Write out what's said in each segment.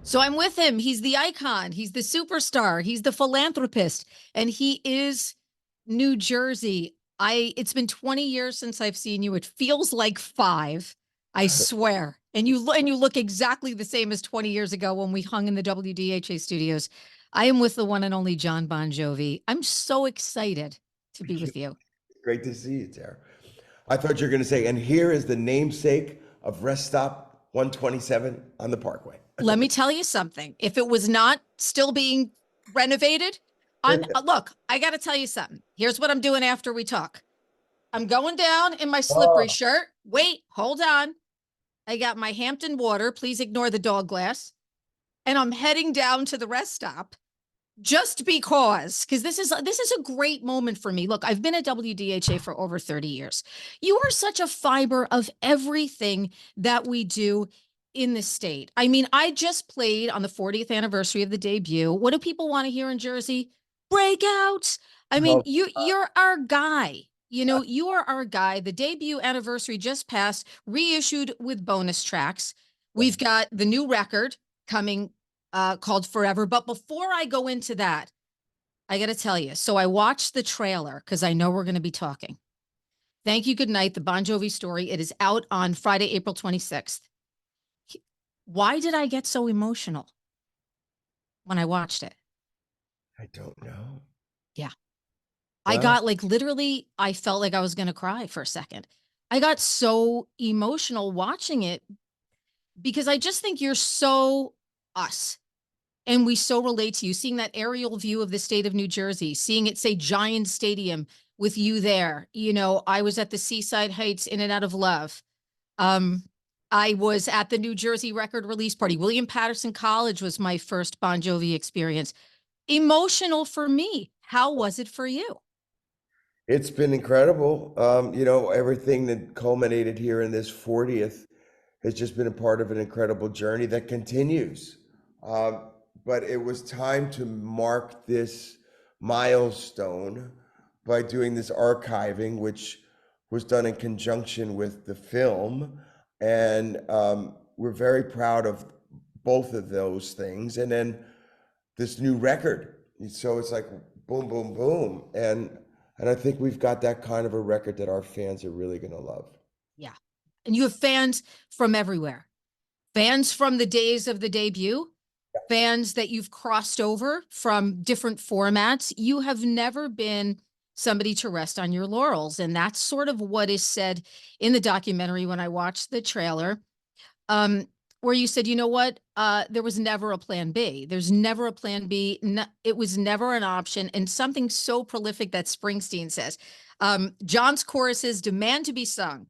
So I'm with him. He's the icon. He's the superstar. He's the philanthropist. And he is New Jersey. It's been 20 years since I've seen you. It feels like 5, I swear. And you look exactly the same as 20 years ago when we hung in the WDHA studios. I am with the one and only Jon Bon Jovi. I'm so excited to be with you. Great to see you, Tara. I thought you were going to say, and here is the namesake of Rest Stop 127 on the Parkway. Let me tell you something. If it was not still being renovated, look, I got to tell you something. Here's what I'm doing after we talk. I'm going down in my slippery Oh, shirt. Wait, hold on. I got my Hampton water. Please ignore the dog glass. And I'm heading down to the rest stop just because this is a great moment for me. Look, I've been at WDHA for over 30 years. You are such a fiber of everything that we do in the state. I mean, I just played on the 40th anniversary of the debut. What do people want to hear in Jersey? Breakouts. I mean, oh, you're our guy. You know, you are our guy. The debut anniversary just passed, reissued with bonus tracks. We've got the new record coming called Forever. But before I go into that, I got to tell you. So I watched the trailer because I know we're going to be talking. Thank You, Goodnight, the Bon Jovi story. It is out on Friday, April 26th. Why did I get so emotional when I watched it? I don't know. Yeah. I Well, got literally, I felt like I was going to cry for a second. I got so emotional watching it because I just think you're so us. And we so relate to you, seeing that aerial view of the state of New Jersey, seeing it say Giant Stadium with you there. You know, I was at the Seaside Heights In and Out of Love. I was at the New Jersey record release party. William Patterson College was my first Bon Jovi experience. Emotional for me. How was it for you? it's been incredible. Everything that culminated here in this 40th has just been a part of an incredible journey that continues. But it was time to mark this milestone by doing this archiving, which was done in conjunction with the film. And we're very proud of both of those things. And then this new record. So it's like boom, boom, boom. And I think we've got that kind of a record that our fans are really going to love. Yeah. And you have fans from everywhere. Fans from the days of the debut, fans that you've crossed over from different formats. You have never been somebody to rest on your laurels. And that's sort of what is said in the documentary when I watched the trailer, where you said, you know what, there was never a plan B. There's never a plan B. No, it was never an option. And something so prolific that Springsteen says, John's choruses demand to be sung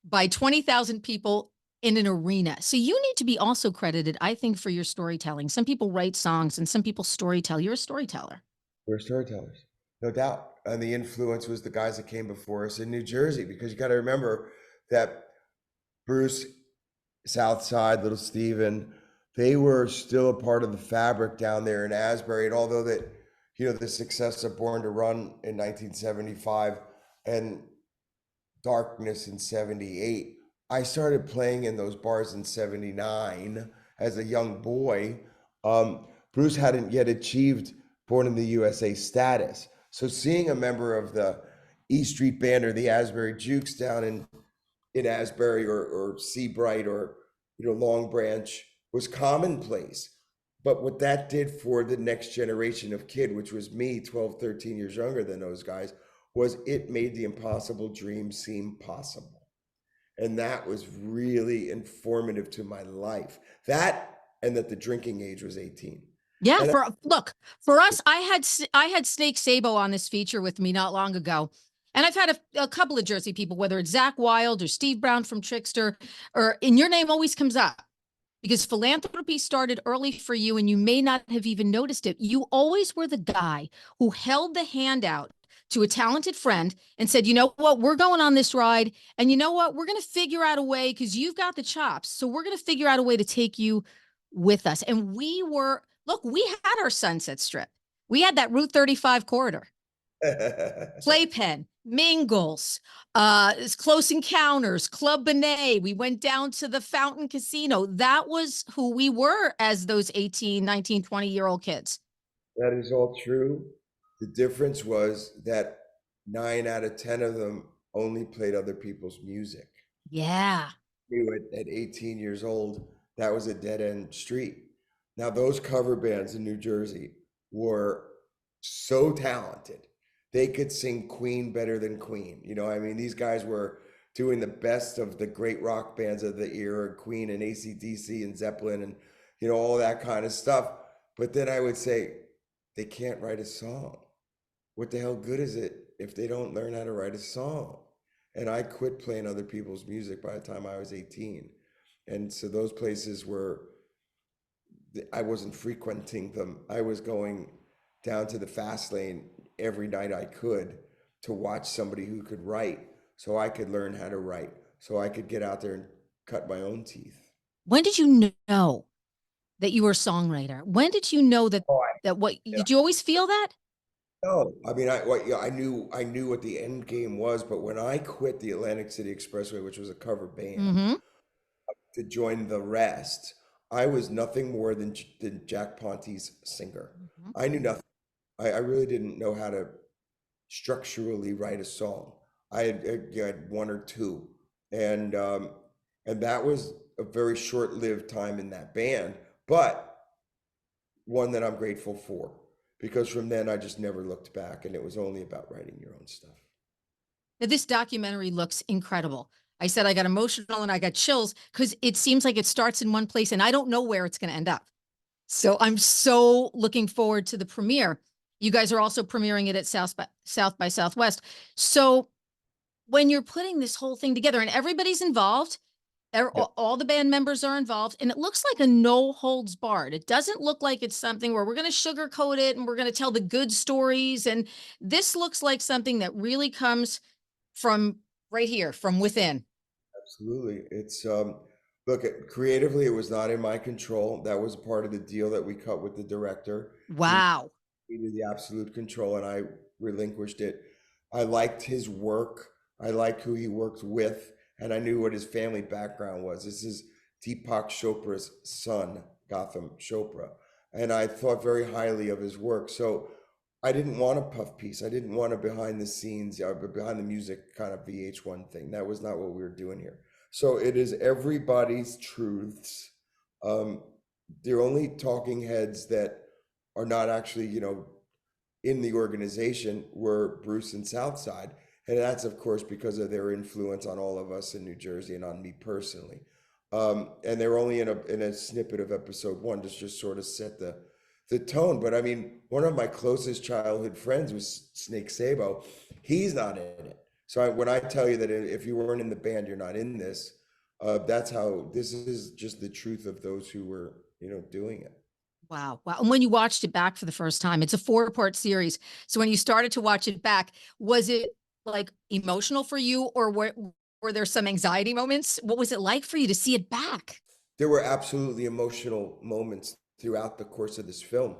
by 20,000 people in an arena. So you need to be also credited, I think, for your storytelling. Some people write songs and some people storytell. You're a storyteller. We're storytellers, no doubt. And the influence was the guys that came before us in New Jersey, because you got to remember that Bruce, Southside, Little Steven, they were still a part of the fabric down there in Asbury. And although that, the success of Born to Run in 1975 and Darkness in 78, I started playing in those bars in 79 as a young boy. Bruce hadn't yet achieved Born in the USA status. So seeing a member of the E Street Band or the Asbury Jukes down in Asbury or Seabright or Long Branch was commonplace. But what that did for the next generation of kid, which was me, 12, 13 years younger than those guys, was it made the impossible dream seem possible. And that was really informative to my life. That, and that the drinking age was 18. Yeah, And for us, I had Snake Sabo on this feature with me not long ago. And I've had a couple of Jersey people, whether it's Zach Wild or Steve Brown from Trickster, and your name always comes up because philanthropy started early for you and you may not have even noticed it. You always were the guy who held the hand out to a talented friend and said, you know what, we're going on this ride. And you know what, we're going to figure out a way because you've got the chops. So we're going to figure out a way to take you with us. And we had our Sunset Strip. We had that Route 35 corridor. Playpen, Mingles, Close Encounters, Club Benet. We went down to the Fountain Casino. That was who we were as those 18, 19, 20-year-old kids. That is all true. The difference was that 9 out of 10 of them only played other people's music. Yeah. Knew at 18 years old, that was a dead end street. Now, those cover bands in New Jersey were so talented. They could sing Queen better than Queen. You know, I mean, these guys were doing the best of the great rock bands of the era, Queen and AC/DC and Zeppelin and, you know, all that kind of stuff. But then I would say, they can't write a song. What the hell good is it if they don't learn how to write a song? And I quit playing other people's music by the time I was 18. And so those places were, I wasn't frequenting them. I was going down to the fast lane every night I could to watch somebody who could write so I could learn how to write, so I could get out there and cut my own teeth. When did you know that you were a songwriter? When did you know that did you always feel that? No, I mean, I knew what the end game was, but when I quit the Atlantic City Expressway, which was a cover band, to join the rest, I was nothing more than Jack Ponte's singer. I knew nothing. I really didn't know how to structurally write a song. I had one or two, and that was a very short-lived time in that band, but one that I'm grateful for, because from then I just never looked back, and it was only about writing your own stuff. Now, this documentary looks incredible. I said I got emotional and I got chills because it seems like it starts in one place and I don't know where it's going to end up. So I'm so looking forward to the premiere. You guys are also premiering it at South by Southwest. So when you're putting this whole thing together and everybody's involved, all the band members are involved, and it looks like a no holds barred. It doesn't look like it's something where we're going to sugarcoat it and we're going to tell the good stories. And this looks like something that really comes from right here, from within. Absolutely. It's look, creatively, it was not in my control. That was part of the deal that we cut with the director. Wow. He needed the absolute control, and I relinquished it. I liked his work. I liked who he worked with, and I knew what his family background was. This is Deepak Chopra's son, Gautam Chopra, and I thought very highly of his work. So I didn't want a puff piece. I didn't want a behind the scenes, behind the music kind of VH1 thing. That was not what we were doing here. So it is everybody's truths. They're only talking heads that are not actually, you know, in the organization were Bruce and Southside. And that's, of course, because of their influence on all of us in New Jersey and on me personally. And they're only in a snippet of episode 1 to just sort of set the tone. But I mean, one of my closest childhood friends was Snake Sabo. He's not in it. So when I tell you that if you weren't in the band, you're not in this, that's how this is just the truth of those who were, you know, doing it. Wow. Wow. And when you watched it back for the first time, it's a 4-part series. So when you started to watch it back, was it like emotional for you, or were there some anxiety moments? What was it like for you to see it back? There were absolutely emotional moments throughout the course of this film,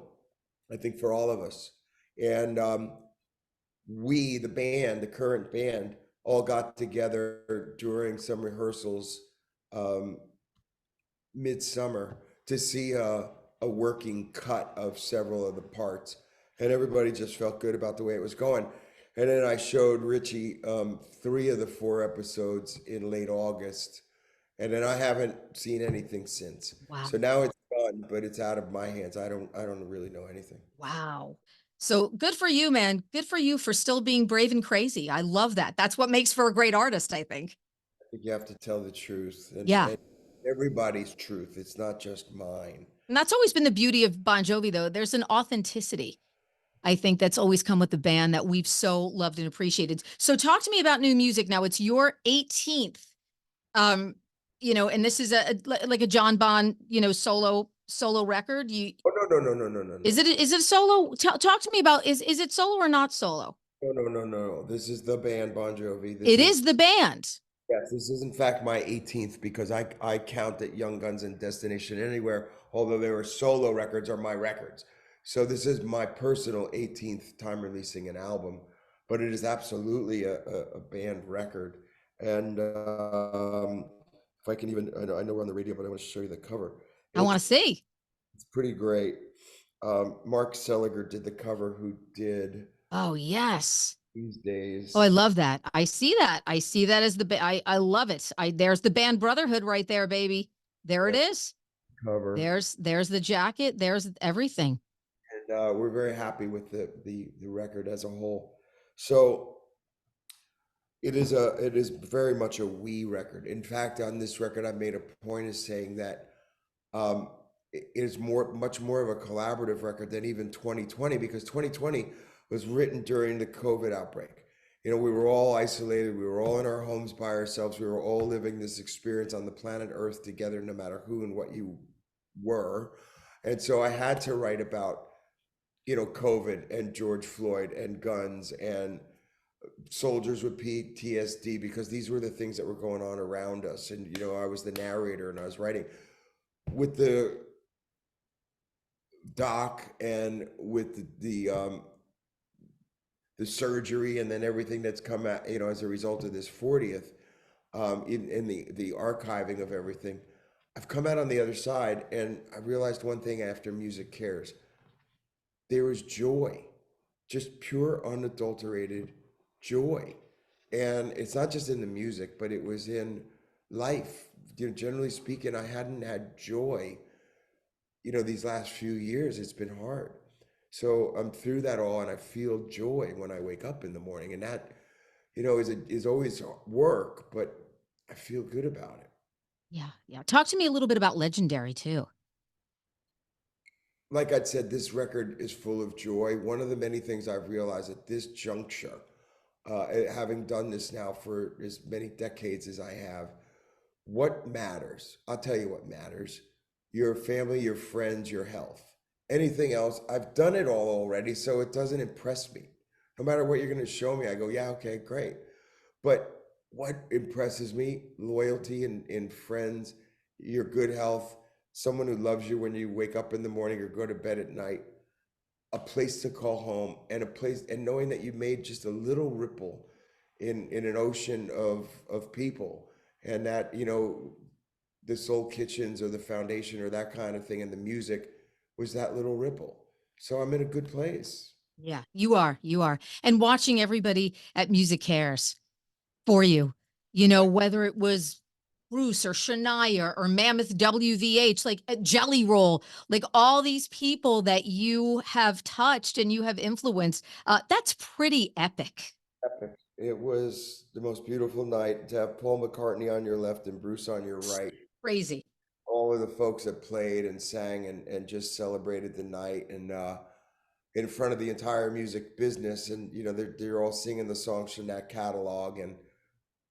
I think, for all of us. And we, the band, the current band, all got together during some rehearsals midsummer to see a working cut of several of the parts. And everybody just felt good about the way it was going. And then I showed Richie 3 of the 4 episodes in late August. And then I haven't seen anything since. Wow. So now it's done, but it's out of my hands. I don't really know anything. Wow. So good for you, man. Good for you for still being brave and crazy. I love that. That's what makes for a great artist, I think. I think you have to tell the truth, and everybody's truth. It's not just mine. And that's always been the beauty of Bon Jovi, though. There's an authenticity, I think, that's always come with the band that we've so loved and appreciated. So talk to me about new music. Now it's your 18th, you know, and this is like a Jon Bon, you know, solo record. Oh, no. Is it a solo? Talk to me about, is it solo or not solo? No. This is the band Bon Jovi. It is the band. Yes, this is in fact my 18th, because I count that Young Guns and Destination Anywhere, although they were solo records, are my records. So this is my personal 18th time releasing an album, but it is absolutely a band record. And if I can even, I know we're on the radio, but I want to show you the cover. I want to see. It's pretty great. Mark Seliger did the cover, who did Oh, yes. These Days. Oh, I love that. I see that. I see that as I love it. There's the band Brotherhood right there, baby. There it is. Cover. There's the jacket. There's everything. And we're very happy with the record as a whole. So it is very much a we record. In fact, on this record, I made a point of saying that it is much more of a collaborative record than even 2020, because 2020 was written during the COVID outbreak. You know, we were all isolated. We were all in our homes by ourselves. We were all living this experience on the planet Earth together, no matter who and what you were. And so I had to write about, you know, COVID and George Floyd and guns and soldiers with PTSD, because these were the things that were going on around us. And, you know, I was the narrator and I was writing with the doc and with the surgery, and then everything that's come out, you know, as a result of this 40th, in the archiving of everything. I've come out on the other side, and I realized one thing after Music Cares. There was joy, just pure, unadulterated joy. And it's not just in the music, but it was in life. You know, generally speaking, I hadn't had joy, you know, these last few years. It's been hard. So I'm through that all, and I feel joy when I wake up in the morning. And that, you know, is always work, but I feel good about it. Yeah, yeah. Talk to me a little bit about Legendary too. Like I said, this record is full of joy. One of the many things I've realized at this juncture, having done this now for as many decades as I have, what matters? I'll tell you what matters: your family, your friends, your health. Anything else, I've done it all already, so it doesn't impress me. No matter what you're going to show me, I go, yeah, okay, great. But what impresses me: loyalty and friends, your good health, someone who loves you when you wake up in the morning or go to bed at night, a place to call home, and a place, and knowing that you made just a little ripple in an ocean of people. And that, you know, the soul kitchens or the foundation or that kind of thing, and the music was that little ripple. So I'm in a good place. Yeah, you are. You are. And watching everybody at Music Cares for you, you know, whether it was Bruce or Shania or Mammoth WVH, like Jelly Roll, like all these people that you have touched and you have influenced, that's pretty epic. Epic. It was the most beautiful night to have Paul McCartney on your left and Bruce on your right. Crazy. All of the folks that played and sang and just celebrated the night, and in front of the entire music business. And, you know, they're all singing the songs from that catalog, and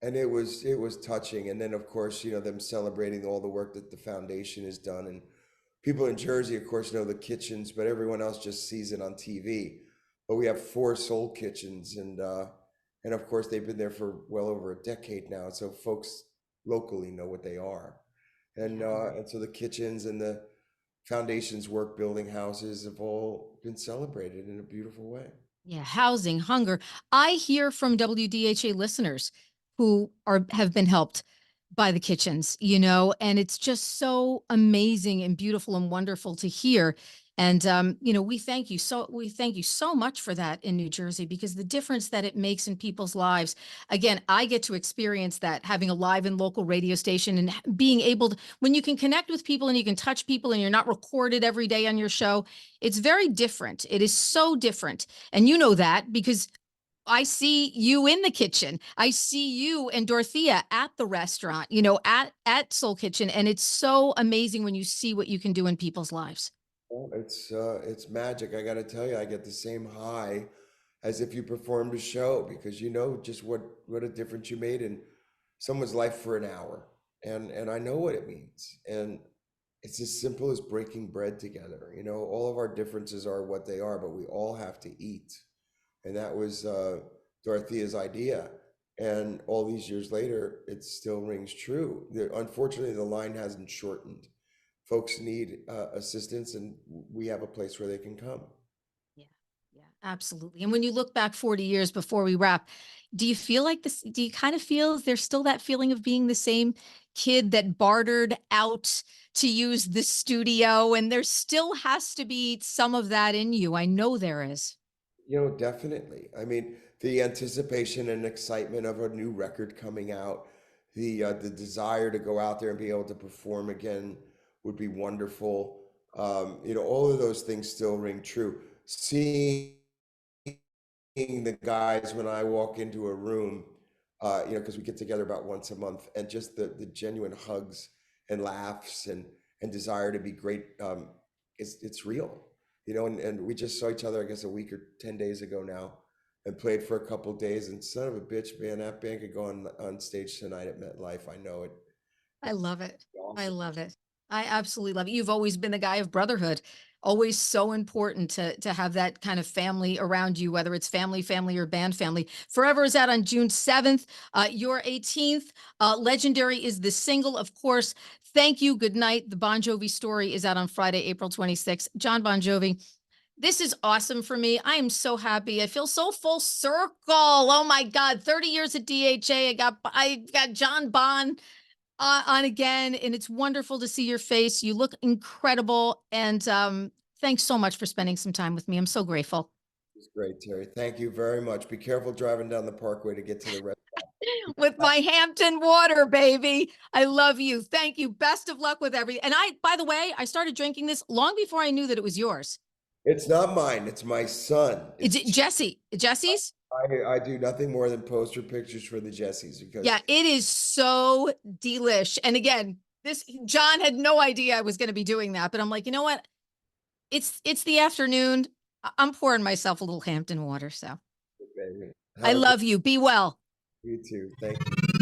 it was touching. And then, of course, you know, them celebrating all the work that the foundation has done. And people in Jersey, of course, know the kitchens, but everyone else just sees it on TV. But we have 4 soul kitchens, and of course they've been there for well over a decade now, so folks locally know what they are. And so the kitchens and the foundation's work building houses have all been celebrated in a beautiful way. Yeah, housing, hunger. I hear from WDHA listeners who have been helped by the kitchens, you know, and it's just so amazing and beautiful and wonderful to hear. And you know, we thank you so much for that in New Jersey, because the difference that it makes in people's lives. Again, I get to experience that, having a live and local radio station and being able to, when you can connect with people and you can touch people and you're not recorded every day on your show, it's very different. It is so different. And you know that because I see you in the kitchen. I see you and Dorothea at the restaurant, you know, at Soul Kitchen. And it's so amazing when you see what you can do in people's lives. Well, it's magic. I got to tell you, I get the same high as if you performed a show, because you know just what a difference you made in someone's life for an hour. And I know what it means. And it's as simple as breaking bread together. You know, all of our differences are what they are, but we all have to eat. And that was Dorothea's idea. And all these years later, it still rings true. Unfortunately, the line hasn't shortened. folks need assistance, and we have a place where they can come. Yeah, yeah, absolutely. And when you look back 40 years before we wrap, do you feel like this? Do you kind of feel there's still that feeling of being the same kid that bartered out to use the studio? And there still has to be some of that in you. I know there is. Definitely. I mean, the anticipation and excitement of a new record coming out, the desire to go out there and be able to perform again would be wonderful. All of those things still ring true. Seeing the guys when I walk into a room, because we get together about once a month, and just the genuine hugs and laughs and desire to be great, it's real, and we just saw each other, I guess, a week or 10 days ago now, and played for a couple days, and son of a bitch, man, that band could go on stage tonight at MetLife. I know it. I love it. I Awesome. love it. I absolutely love it. You've always been the guy of Brotherhood. Always so important to have that kind of family around you, whether it's family or band family. Forever is out on June 7th. Your 18th. Legendary is the single, of course. Thank you. Goodnight. The Bon Jovi story is out on Friday, April 26th. Jon Bon Jovi. This is awesome for me. I am so happy. I feel so full circle. Oh my God. 30 years at DHA. I got Jon Bon on again, and it's wonderful to see your face. You look incredible, and thanks so much for spending some time with me. I'm so grateful. It's great, Terry. Thank you very much. Be careful driving down the parkway to get to the rest. With my Hampton water, baby. I love you. Thank you. Best of luck with everything. And by the way, I started drinking this long before I knew that it was yours. It's not mine. It's my son. It's Jesse's? I do nothing more than poster pictures for the Jessies because Yeah, it is so delish. And again, John had no idea I was going to be doing that, but I'm like, you know what? It's the afternoon. I'm pouring myself a little Hampton water. So baby. I Have a love you. Be well. You too. Thank you.